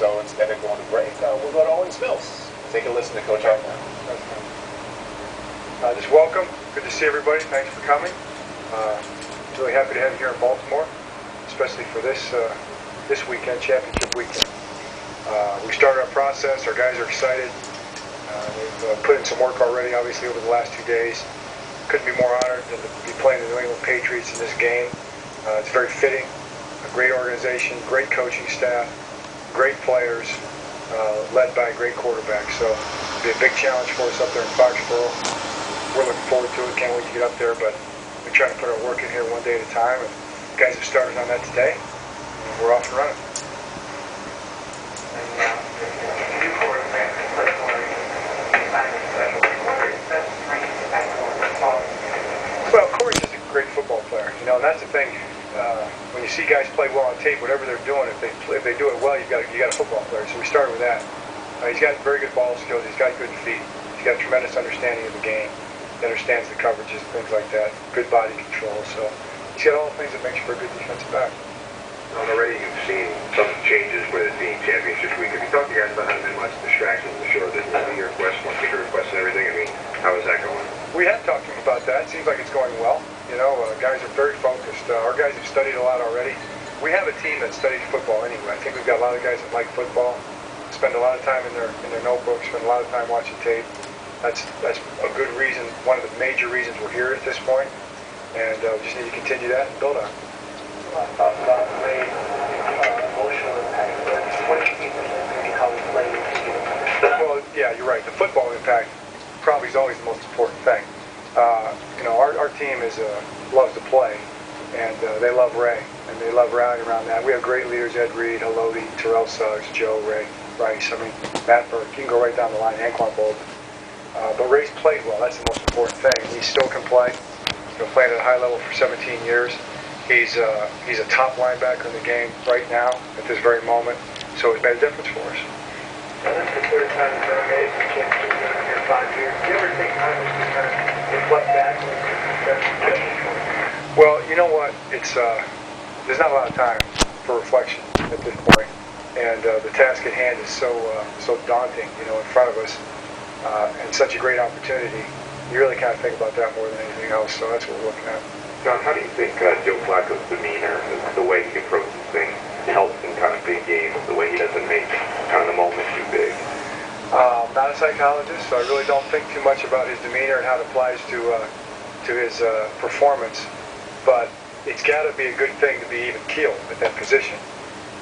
So instead of going to break, we'll go to Owens Mills. Take a listen to Coach Harbaugh. Just welcome. Good to see everybody. Thanks for coming. Really happy to have you here in Baltimore, especially for this weekend, championship weekend. We started our process. Our guys are excited. They've put in some work already, obviously, over the last 2 days. Couldn't be more honored than to be playing the New England Patriots in this game. It's very fitting. A great organization, great coaching staff, great players, led by a great quarterback. So it'll be a big challenge for us up there in Foxborough. We're looking forward to it. Can't wait to get up there, but we're trying to put our work in here one day at a time. And guys have started on that today. And we're off and running. Well, Corey's just a great football player, and that's the thing. When you see guys play well on tape, whatever they're doing, if they do it well, you got a football player. So we started with that. He's got very good ball skills. He's got good feet. He's got a tremendous understanding of the game. He understands the coverages, things like that. Good body control. So he's got all the things that makes for a good defensive back. Already you've seen some changes with it being championship week. Have you talked to you guys about how there been much distractions? I'm sure there's going to be your requests, speaker requests and everything. I mean, how is that going? We have talked to him about that. It seems like it's going well. Guys are very focused. Our guys have studied a lot already. We have a team that studies football anyway. I think we've got a lot of guys that like football, spend a lot of time in their notebooks, spend a lot of time watching tape. That's a good reason, one of the major reasons we're here at this point, and we just need to continue that and build on it. Talk about the way emotional impact, but what do you think maybe how we play? Well, yeah, you're right. The football impact probably is always the most important thing. Our team loves to play, and they love Ray, and they love rallying around that. We have great leaders: Ed Reed, Haloti, Terrell Suggs, Joe, Ray, Rice. Matt Burke. You can go right down the line. Anquan Bolden. But Ray's played well. That's the most important thing. He still can play. He's been playing at a high level for 17 years. He's a top linebacker in the game right now at this very moment. So it's made a difference for us. This is the third time you've ever made the championship in 5 years. Do you ever take time to just kind of reflect back? Well, you know what? There's not a lot of time for reflection at this point, and the task at hand is so daunting, in front of us, and such a great opportunity. You really kind of think about that more than anything else. So that's what we're looking at. John, how do you think Joe Flacco's demeanor, the way he approaches things, helps in kind of big games, the way he doesn't make kind of the moment too big? Not a psychologist, so I really don't think too much about his demeanor and how it applies to his performance. But it's got to be a good thing to be even keeled at that position.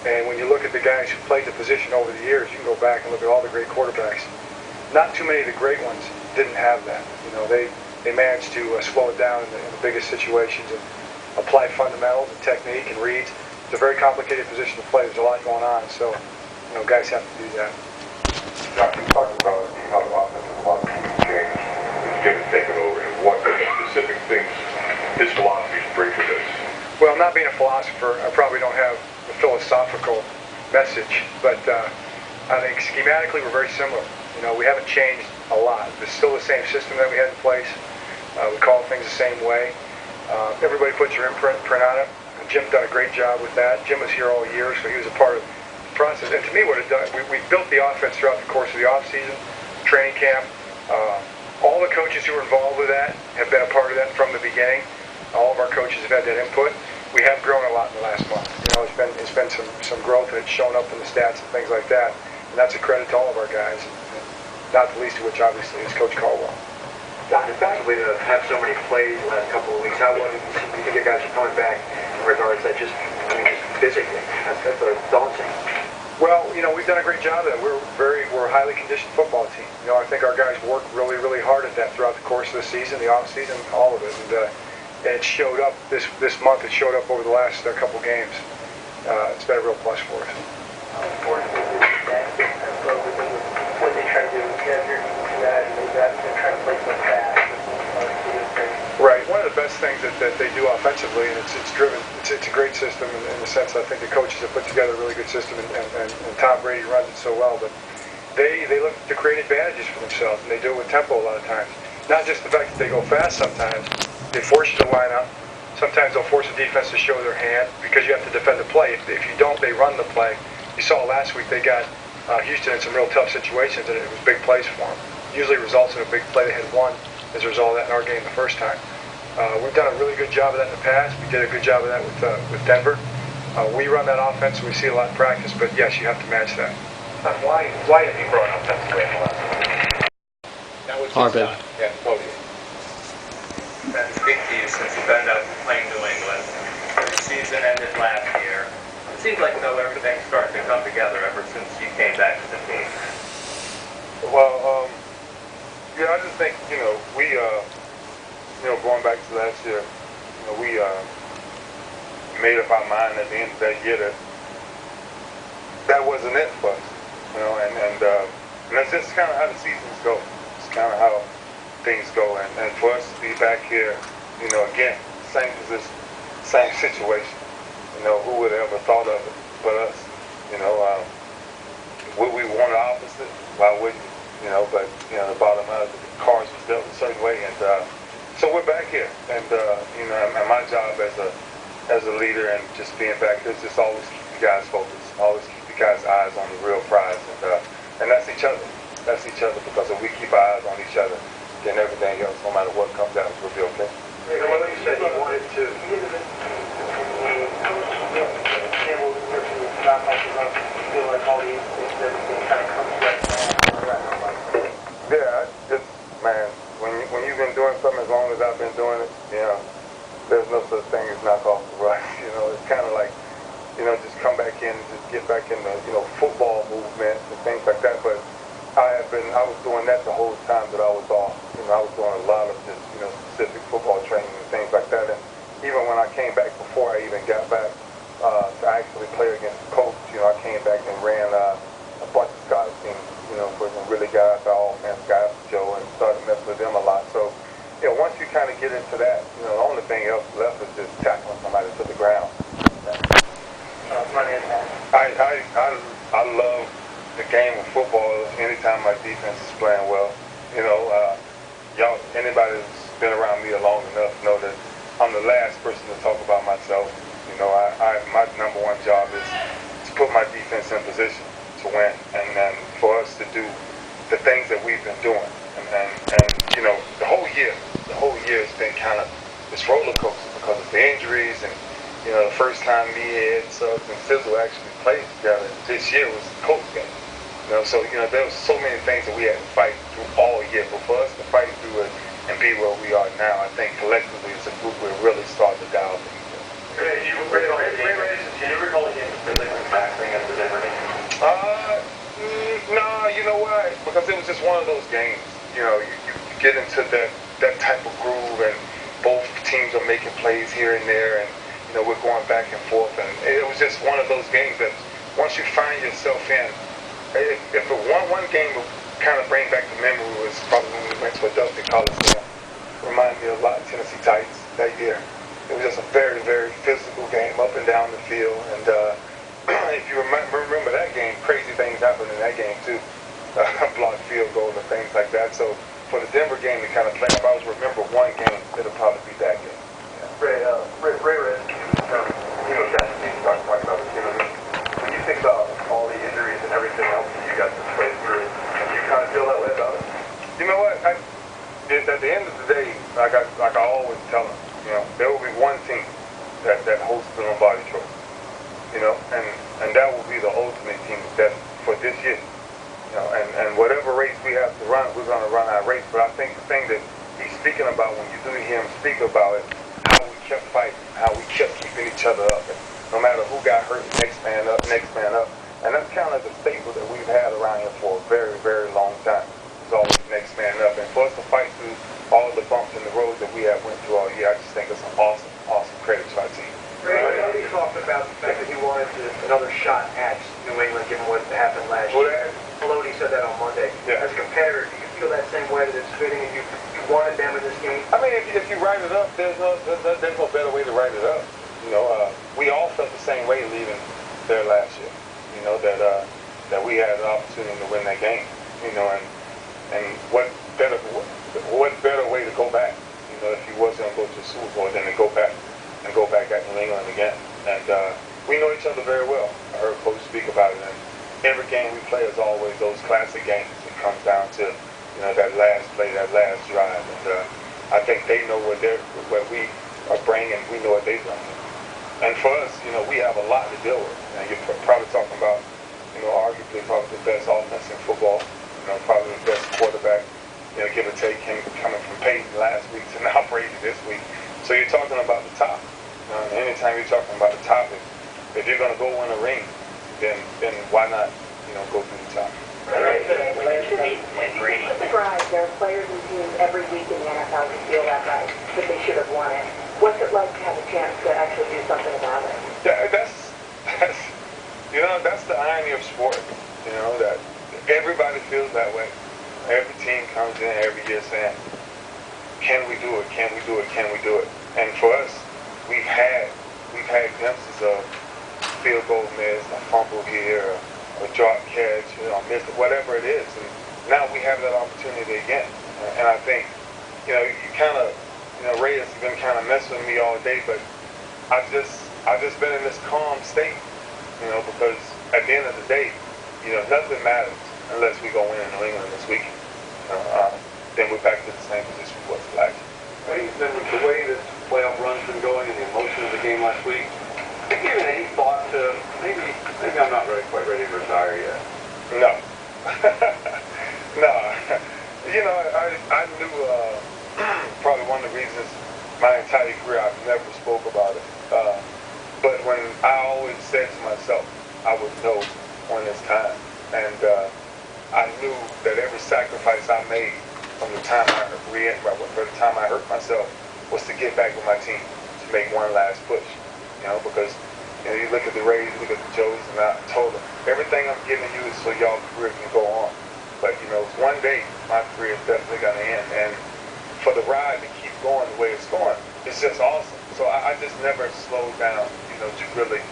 And when you look at the guys who played the position over the years, you can go back and look at all the great quarterbacks. Not too many of the great ones didn't have that. They managed to slow it down in the biggest situations and apply fundamentals and technique and reads. It's a very complicated position to play. There's a lot going on, so guys have to do that. John, you talked about how the offensive philosophy has changed since Jim has taken over, and what specific things his philosophies bring to this. Well, not being a philosopher, I probably don't have a philosophical message, but I think schematically we're very similar. We haven't changed a lot. It's still the same system that we had in place. We call things the same way. Everybody puts their imprint on it. Jim's done a great job with that. Jim was here all year, so he was a part of the process. And to me, what it does, we built the offense throughout the course of the offseason, training camp. All the coaches who were involved with that have been a part of that from the beginning. All of our coaches have had that input. We have grown a lot in the last month. It's been some growth, and it's shown up in the stats and things like that. And that's a credit to all of our guys, not the least of which, obviously, is Coach Caldwell. John, especially to have so many plays the last couple of weeks, how well do you think your guys are coming back in regards to that just physically? That's daunting. Well, we've done a great job of that. We're a highly conditioned football team. I think our guys work really, really hard at that throughout the course of the season, the off season, all of it. And it showed up this month. It showed up over the last couple games. It's been a real plus for us. How important is it that what they try to do? Have your that they're trying to play so fast. Right. One of the best things that they do offensively, and it's driven. It's a great system in the sense that I think the coaches have put together a really good system, and Tom Brady runs it so well. But they look to create advantages for themselves, and they do it with tempo a lot of times. Not just the fact that they go fast sometimes. They force you to line up. Sometimes they'll force the defense to show their hand because you have to defend the play. If you don't, they run the play. you saw last week they got Houston in some real tough situations, and it was big plays for them. Usually results in a big play. They had won as a result of that in our game the first time. We've done a really good job of that in the past. We did a good job of that with Denver. We run that offense, we see a lot in practice, but yes, you have to match that. Why have you brought up offensively in the last one? That was Harbugh. Yeah, Cody. Been speak to you since you've been playing New England. The season ended last year. It seems like though everything's starting to come together ever since you came back to the team. Well, yeah, I just think, we, going back to last year, we made up our mind at the end of that year that wasn't it for us, and that's just kind of how the seasons go. It's kind of how things go, and for us to be back here, again, same position, same situation, who would have ever thought of it but us, would we want the opposite? Why wouldn't you? But, the bottom of the cards was dealt a certain way, and so we're back here, and, and my job as a leader and just being back here is just always keep you guys focused, always keep you guys' eyes on the real prize, and that's each other. That's each other, because if we keep our eyes on each other, then everything else, no matter what comes out, will be okay. Well, you said you wanted to. Yeah, man, when you've been doing something as long as I've been doing it, there's no such thing as knock off the rust. It's kind of like, just come back in and just get back in the, football movement and things like that. But I was doing that the whole time that I was off. I was doing a lot of just, specific football training and things like that. And even when I came back, before I even got back to actually play against the coach, I came back and ran a bunch of Scottish teams, and really got out the offense, got after Joe, and started messing with them a lot. So, once you kind of get into that, the only thing else left is just tackling somebody to the ground. I love the game of football anytime my defense is playing well. Anybody who's been around me long enough know that I'm the last person to talk about myself. My number one job is to put my defense in position to win, and then for us to do the things that we've been doing. And the whole year has been kind of this roller coaster because of the injuries, and the first time me, Ed, Suggs, and Sizzle actually played together this year was the Colts game. So there was so many things that we had to fight through all year, but for us to fight through it and be where we are now, I think collectively as a group we're really starting to dial things in. Do you recall the game specifically tackling at the Denver game? No, you know why? Because it was just one of those games. You get into that type of groove, and both teams are making plays here and there, and we're going back and forth, and it was just one of those games that once you find yourself in, if one game would kind of bring back the memory was probably when we went to a Dusty Coliseum. Reminded me a lot of Tennessee Titans that year. It was just a very, very physical game up and down the field, and if you remember that game, crazy things happened in that game too. Blocked field goal and things like that. So for the Denver game to kind of play, if I was to remember one game, it'll probably be that game. Ray, you start talking about the team. When you think about all the injuries and everything else that you guys have played through, do you kind of feel that way about it? You know what? At the end of the day, like I always tell them, there will be one team that hosts the Lombardi Trophy. And that will be the ultimate team that for this year. And whatever race we have to run, we're going to run our race. But I think the thing that he's speaking about, when you do hear him speak about it, how we kept fighting, how we kept keeping each other up. And no matter who got hurt, next man up, next man up. And that's kind of the staple that we've had around here for a very, very long time. It's always next man up. And for us to fight through all the bumps in the road that we have went through all year, I just think it's an awesome, awesome credit to our team. Ray, he talked about the fact that he wanted another shot at New England given what happened last year. Peloti said that on Monday. Yeah. As a competitor, do you feel that same way, that it's fitting and you wanted them in this game? I mean, if you write it up, there's no better way to write it up. We all felt the same way leaving there last year. That we had an opportunity to win that game. And what better way to go back? If you wasn't going to go to the Super Bowl, than to go back at New England again. And we know each other very well. I heard Coach speak about it. And every game we play is always those classic games. It comes down to, that last play, that last drive. And I think they know what we are bringing. We know what they bring. And for us, we have a lot to deal with. And you're probably talking about, arguably probably the best offense in football. Probably the best quarterback, give or take, him coming from Peyton last week to now Brady this week. So you're talking about the top. Anytime you're talking about the top, if you're going to go win a ring, then why not, go through the top? Surprise, there are players and teams every week in the NFL who feel that right, that they should have won it. What's it like to have a chance to actually do something about it? Yeah, that's the irony of sport. That everybody feels that way. Every team comes in every year saying, "Can we do it? Can we do it? Can we do it?" And for us, we've had glimpses of field goal miss, a fumble here, a drop catch, miss, whatever it is. And now we have that opportunity again. And I think, you kind of, Ray has been kind of messing with me all day, but I've just been in this calm state, because at the end of the day, nothing matters unless we go win in New England this weekend. Then we're back to the same position we was last year. Then with the way this playoff run's been going and the emotion of the game last week, have you given any thought to maybe I'm not quite ready to retire yet? No. No. I knew probably one of the reasons my entire career I've never spoke about it. But when I always said to myself, I would know when it's time. And I knew that every sacrifice I made from the time I hurt myself was to get back with my team, to make one last push. Because you look at the Rays, you look at the Joes, and I told them, everything I'm giving you is so y'all career can go on. But one day my career is definitely gonna end. And for the ride to keep going the way it's going, it's just awesome. So I just never slowed down, to really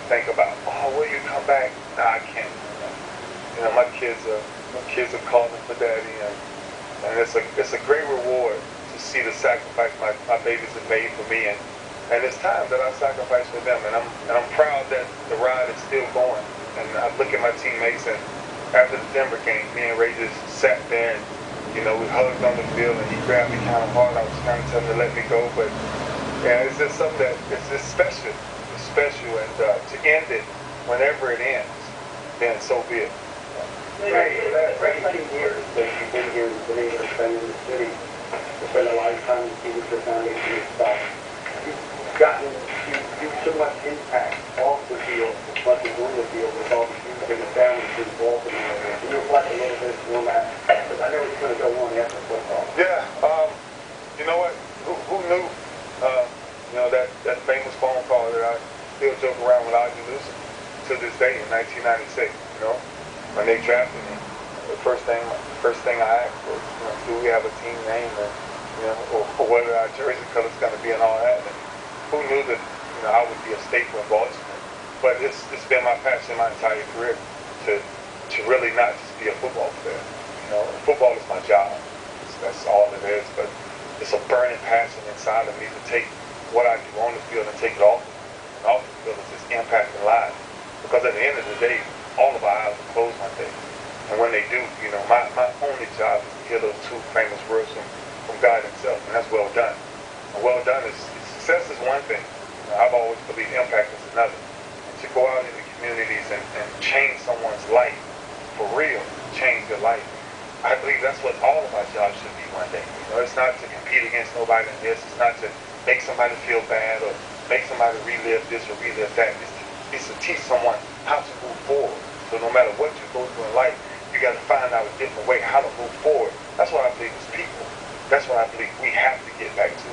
think about, will you come back? Nah, I can't. My kids are calling for daddy, and it's a great reward to see the sacrifice my babies have made for me, and it's time that I sacrifice for them, and I'm proud that the ride is still going. And I look at my teammates, and after the Denver game, me and Ray just sat there, and we hugged on the field, and he grabbed me kind of hard. I was kind of telling him to let me go, but yeah, it's just something that it's just special. It's special, and to end it whenever it ends, then so be it. Right, for the last 18 years that you've been here and been able to spend in the city, to spend a lifetime with your family and your stuff, you've gotten to do so much impact off the field, as much as on the field, with all the youth and the families involved in it. Can you reflect a little bit on that? Because I know it's going to go on after football. Yeah, you know what? Who knew? That famous phone call that I still joke around with Ozzie Newsome to this day in 1996. When they drafted me, the first thing I asked was, do we have a team name, and or what are our jersey colors going to be, and all that. And who knew that I would be a staple in Baltimore? But it's been my passion my entire career to really not just be a football player. Football is my job. That's all it is. But it's a burning passion inside of me to take what I do on the field and take it off. And off the field is just impacting lives. Because at the end of the day, all of our eyes are closed one day. And when they do, my only job is to hear those two famous words from God himself, and that's well done. And well done is, success is one thing. I've always believed impact is another. And to go out in the communities and change someone's life, for real, change their life, I believe that's what all of our jobs should be one day. It's not to compete against nobody in this, it's not to make somebody feel bad or make somebody relive this or relive that. It's to teach someone how to move forward. So no matter what you go through in life, you got to find out a different way how to move forward. That's what I believe as people. That's what I believe we have to get back to.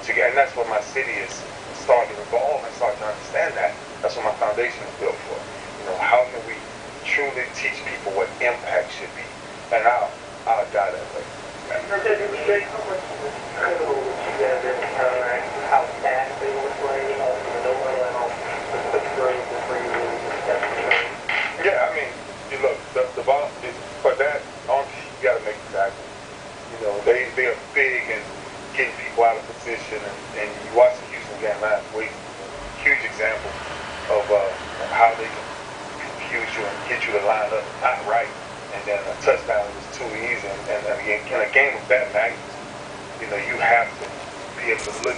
And that's what my city is starting to evolve and start to understand that. That's what my foundation is built for. How can we truly teach people what impact should be? And I'll die that way. How fast they were playing, Yeah, I mean, you look, the ball, for that, you got to make the tackle. They are big and getting people out of position, and you watch the Houston game last week, huge example of get you to line up outright, and then a touchdown is too easy. And again, in a game of that magnitude, you know, you have to be able to look